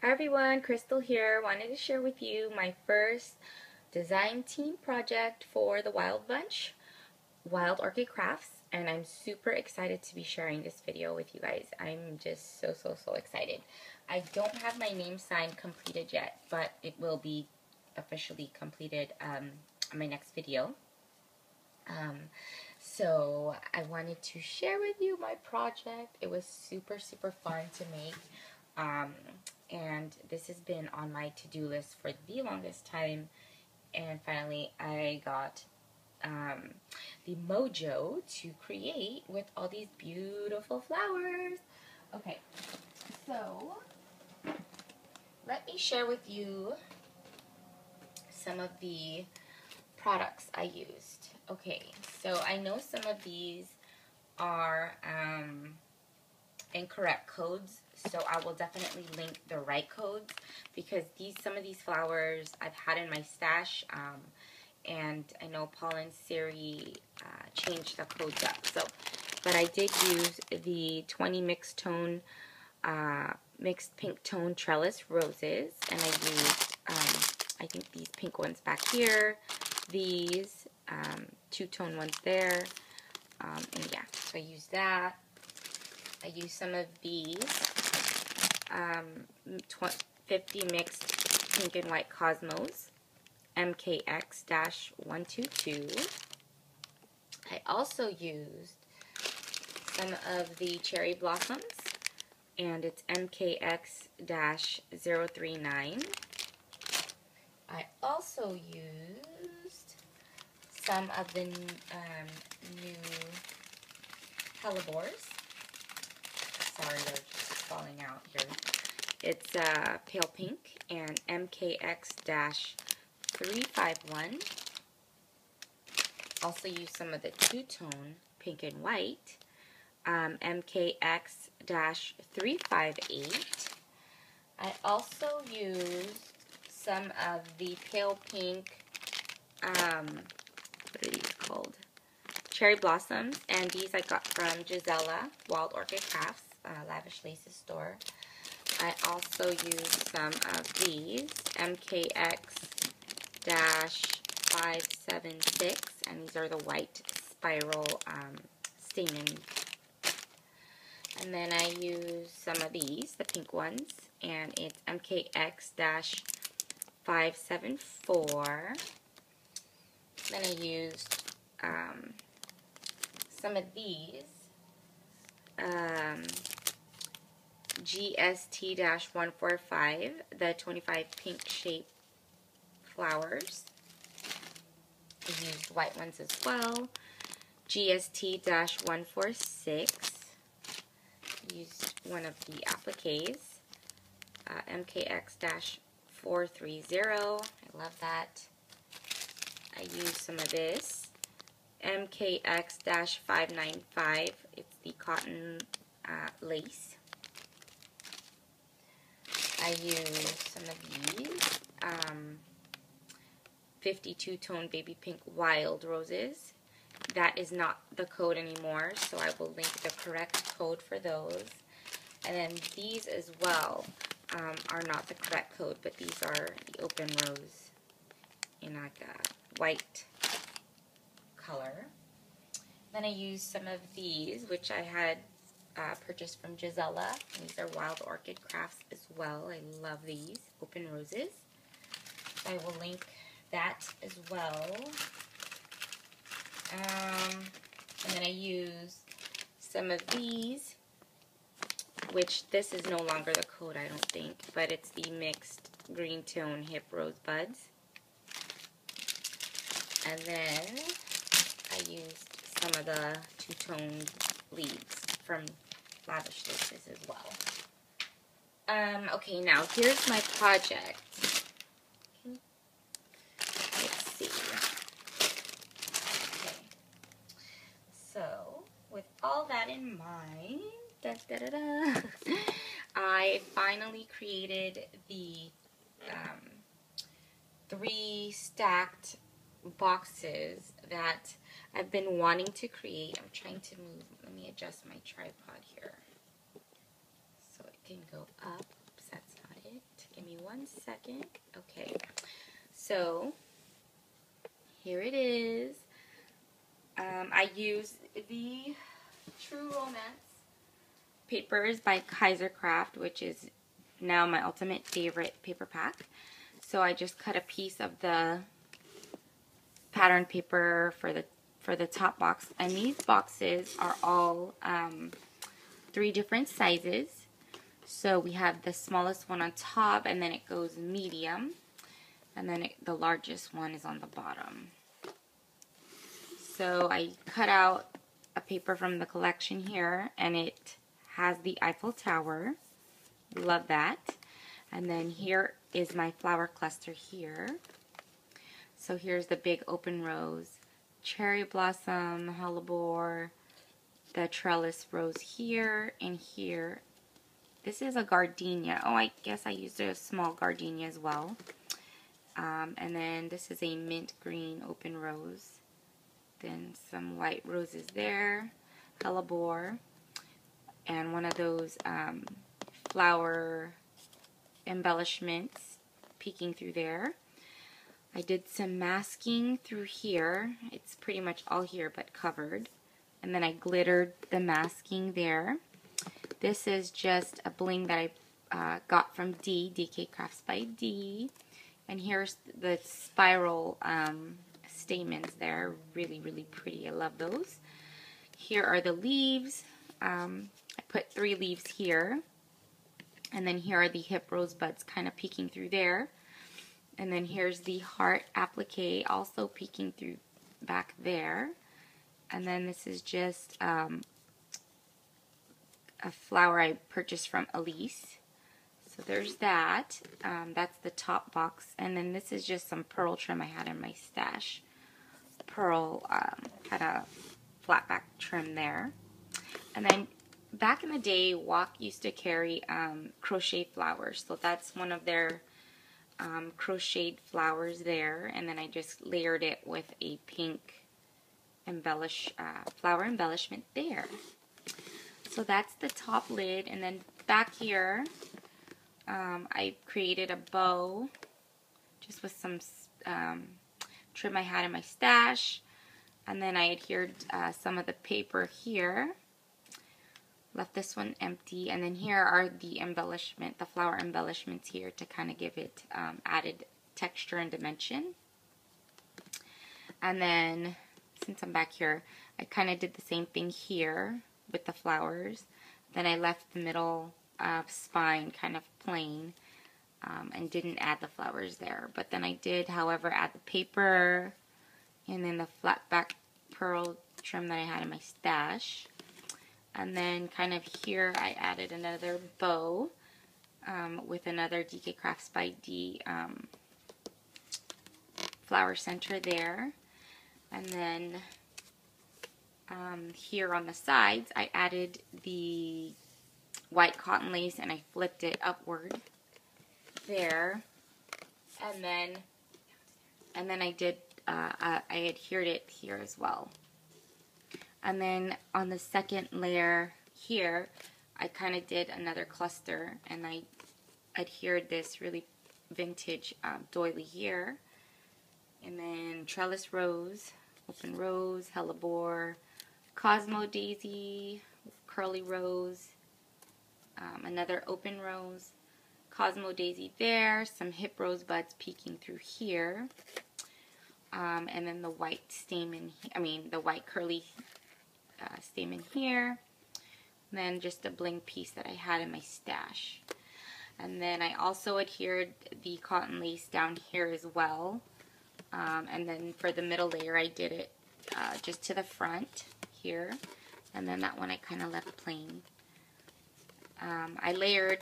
Hi everyone, Crystal here. Wanted to share with you my first design team project for the Wild Bunch, Wild Orchid Crafts, and I'm super excited to be sharing this video with you guys. I'm just so excited. I don't have my name sign completed yet, but it will be officially completed on my next video. So I wanted to share with you my project. It was super fun to make. And this has been on my to-do list for the longest time, and finally I got the mojo to create with all these beautiful flowers. Okay, so let me share with you some of the products I used. Okay, so I know some of these are incorrect codes, so I will definitely link the right codes, because some of these flowers I've had in my stash, and I know Paul and Siri changed the codes up. So, but I did use the 20 mixed pink tone trellis roses, and I used I think these pink ones back here, these two-tone ones there, and yeah, so I used that. I used some of these 50 mixed pink and white Cosmos MKX-122. I also used some of the Cherry Blossoms, and it's MKX-039. I also used some of the new hellebores. Sorry, they're just falling out here. It's pale pink and MKX-351. Also used some of the two-tone pink and white, MKX-358. I also used some of the pale pink, what are these called? Cherry Blossoms, and these I got from Gisela, Wild Orchid Crafts, Lavish Laces store. I also used some of these, MKX-576, and these are the white spiral stamen. And then I used some of these, the pink ones, and it's MKX-574. Then I used some of these, GST-145, the 25 pink shape flowers. I used white ones as well. GST-146. Used one of the appliques. MKX-430. I love that. I used some of this. MKX-595. It's the cotton lace. I used some of these 52-tone baby pink wild roses. That is not the code anymore, so I will link the correct code for those. And then these as well are not the correct code, but these are the open rose in like a white color. Then I used some of these, which I had purchased from Gisela. These are Wild Orchid Crafts as well. I love these open roses. I will link that as well. And then I used some of these, which this is no longer the code, I don't think, but it's the mixed green tone hip rose buds. And then I used some of the two-tone leaves from Lavish Laces as well. Okay, now here's my project. Let's see. Okay. So, with all that in mind, I finally created the 3 stacked boxes that I've been wanting to create. I'm trying to move. Let me adjust my tripod here so it can go up. Oops, that's not it. one second. Okay, so here it is. I use the True Romance papers by Kaisercraft, which is now my ultimate favorite paper pack. So I just cut a piece of the pattern paper for the top box, and these boxes are all 3 different sizes. So we have the smallest one on top, and then it goes medium, and then the largest one is on the bottom. So I cut out a paper from the collection here, and it has the Eiffel Tower. Love that. And then here is my flower cluster here. So here's the big open rose, cherry blossom, hellebore, the trellis rose here and here. This is a gardenia. Oh, I guess I used a small gardenia as well. And then this is a mint green open rose. Then some white roses there, hellebore, and one of those flower embellishments peeking through there. I did some masking through here. It's pretty much all here but covered. And then I glittered the masking there. This is just a bling that I got from DK Crafts by D. And here's the spiral stamens there. Really, really pretty. I love those. Here are the leaves. I put 3 leaves here. And then here are the hip rosebuds kind of peeking through there. And then here's the heart applique also peeking through back there. And then this is just a flower I purchased from Elise. So there's that. That's the top box. And then this is just some pearl trim I had in my stash. Pearl had a flat back trim there. And then back in the day, WALK used to carry crochet flowers. So that's one of their crocheted flowers there. And then I just layered it with a pink flower embellishment there. So that's the top lid. And then back here, I created a bow just with some trim I had in my stash. And then I adhered some of the paper here. Left this one empty. And then here are the the flower embellishments here to kind of give it added texture and dimension. And then, since I'm back here, I kind of did the same thing here with the flowers. Then I left the middle spine kind of plain and didn't add the flowers there. But then I did, however, add the paper and then the flat back pearl trim that I had in my stash. And then kind of here I added another bow with another DK Crafts by D flower center there. And then here on the sides I added the white cotton lace and I flipped it upward there. And then I did I adhered it here as well. And then on the second layer here, I kind of did another cluster and I adhered this really vintage doily here. And then trellis rose, open rose, hellebore, Cosmo daisy, curly rose, another open rose, Cosmo daisy there, some hip rosebuds peeking through here. And then the white stamen, the white curly stamen here, and then just a bling piece that I had in my stash. And then I also adhered the cotton lace down here as well. And then for the middle layer I did it just to the front here, and then that one I kind of left plain. I layered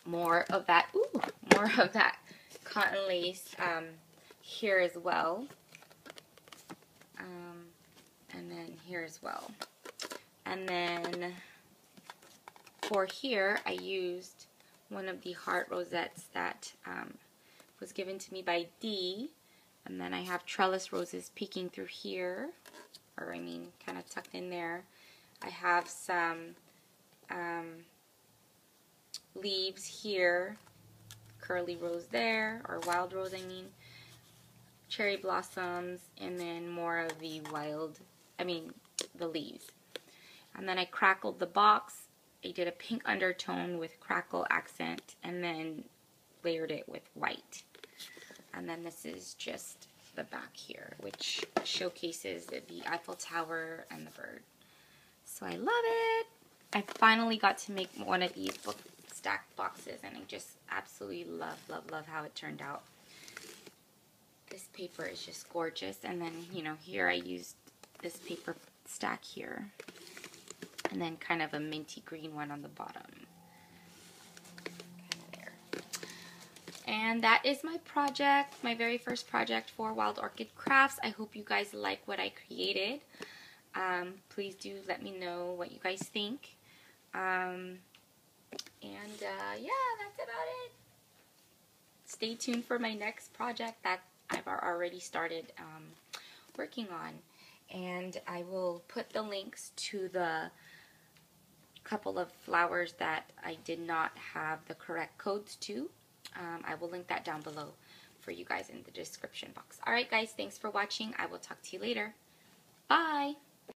more of that cotton lace here as well. And then here as well. And then for here, I used one of the heart rosettes that was given to me by D. And then I have trellis roses peeking through here, or kind of tucked in there. I have some leaves here curly rose there, or wild rose I mean, cherry blossoms, and then more of the the leaves. And then I crackled the box. I did a pink undertone with crackle accent, and then layered it with white. And then this is just the back here, which showcases the Eiffel Tower and the bird. So I love it. I finally got to make one of these book stack boxes, and I just absolutely love how it turned out. This paper is just gorgeous. And then, you know, here I used this paper stack here, and then kind of a minty green one on the bottom. Kind of there. And that is my project, my very first project for Wild Orchid Crafts. I hope you guys like what I created. Please do let me know what you guys think. Yeah, that's about it. Stay tuned for my next project that I've already started working on. And I will put the links to the couple of flowers that I did not have the correct codes to. I will link that down below for you guys in the description box. Alright guys, thanks for watching. I will talk to you later. Bye!